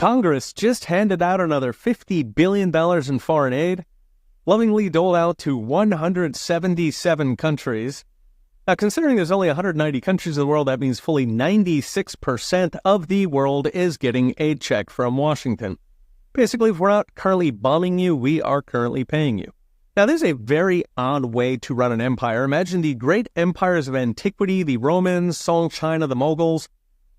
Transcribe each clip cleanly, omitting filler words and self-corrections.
Congress just handed out another $50 billion in foreign aid, lovingly doled out to 177 countries. Now, considering there's only 190 countries in the world, that means fully 96% of the world is getting a check from Washington. Basically, if we're not currently bombing you, we are currently paying you. Now, this is a very odd way to run an empire. Imagine the great empires of antiquity, the Romans, Song China, the Mongols.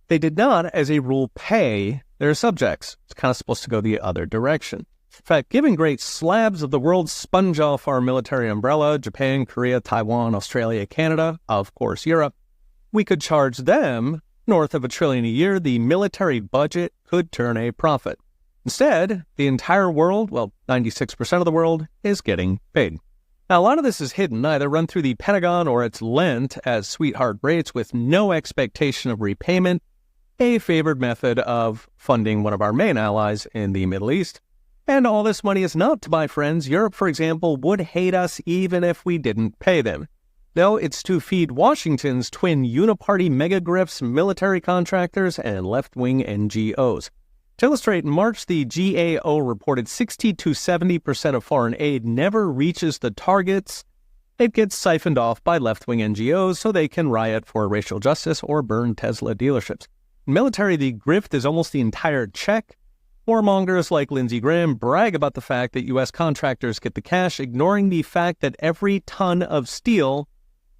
They did not, as a rule, pay their subjects. It's kind of supposed to go the other direction. In fact, given great slabs of the world sponge off our military umbrella, Japan, Korea, Taiwan, Australia, Canada, of course Europe, we could charge them north of $1 trillion a year. The military budget could turn a profit. Instead, the entire world, well, 96% of the world, is getting paid. Now, a lot of this is hidden, either run through the Pentagon or it's lent as sweetheart rates with no expectation of repayment, a favored method of funding one of our main allies in the Middle East. And all this money is not to buy friends. Europe, for example, would hate us even if we didn't pay them. No, it's to feed Washington's twin uniparty megagrifts, military contractors, and left-wing NGOs. To illustrate, in March, the GAO reported 60 to 70% of foreign aid never reaches the targets. It gets siphoned off by left-wing NGOs so they can riot for racial justice or burn Tesla dealerships. In military, the grift is almost the entire check. Warmongers like Lindsey Graham brag about the fact that U.S. contractors get the cash, ignoring the fact that every ton of steel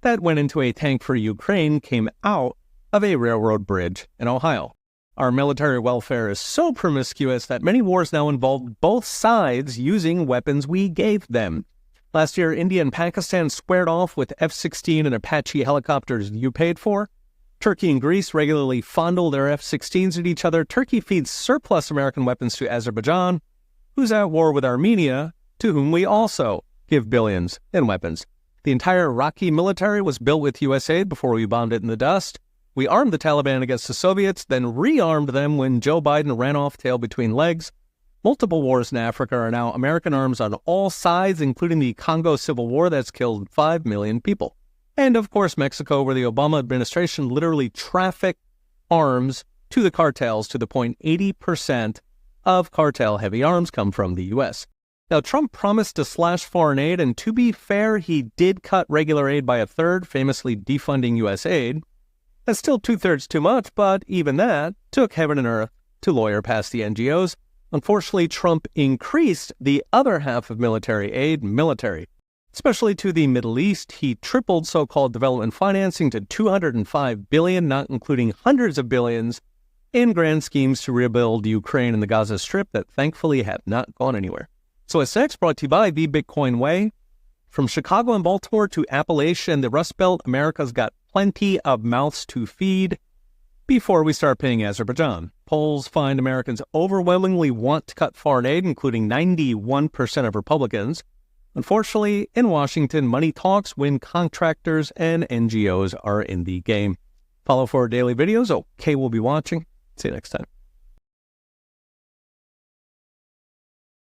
that went into a tank for Ukraine came out of a railroad bridge in Ohio. Our military welfare is so promiscuous that many wars now involve both sides using weapons we gave them. Last year, India and Pakistan squared off with F-16 and Apache helicopters you paid for. Turkey and Greece regularly fondle their F-16s at each other. Turkey feeds surplus American weapons to Azerbaijan, who's at war with Armenia, to whom we also give billions in weapons. The entire Iraqi military was built with U.S. aid before we bombed it in the dust. We armed the Taliban against the Soviets, then rearmed them when Joe Biden ran off tail between legs. Multiple wars in Africa are now American arms on all sides, including the Congo Civil War that's killed 5 million people. And, of course, Mexico, where the Obama administration literally trafficked arms to the cartels to the point 80% of cartel-heavy arms come from the U.S. Now, Trump promised to slash foreign aid, and to be fair, he did cut regular aid by a third, famously defunding U.S. aid. That's still two-thirds too much, but even that took heaven and earth to lawyer past the NGOs. Unfortunately, Trump increased the other half of military aid, especially to the Middle East. He tripled so-called development financing to $205 billion, not including hundreds of billions in grand schemes to rebuild Ukraine and the Gaza Strip that thankfully have not gone anywhere. So what's next? Brought to you by The Bitcoin Way. From Chicago and Baltimore to Appalachia and the Rust Belt, America's got plenty of mouths to feed before we start paying Azerbaijan. Polls find Americans overwhelmingly want to cut foreign aid, including 91% of Republicans. Unfortunately, in Washington, money talks when contractors and NGOs are in the game. Follow for daily videos. Okay, we'll be watching. See you next time.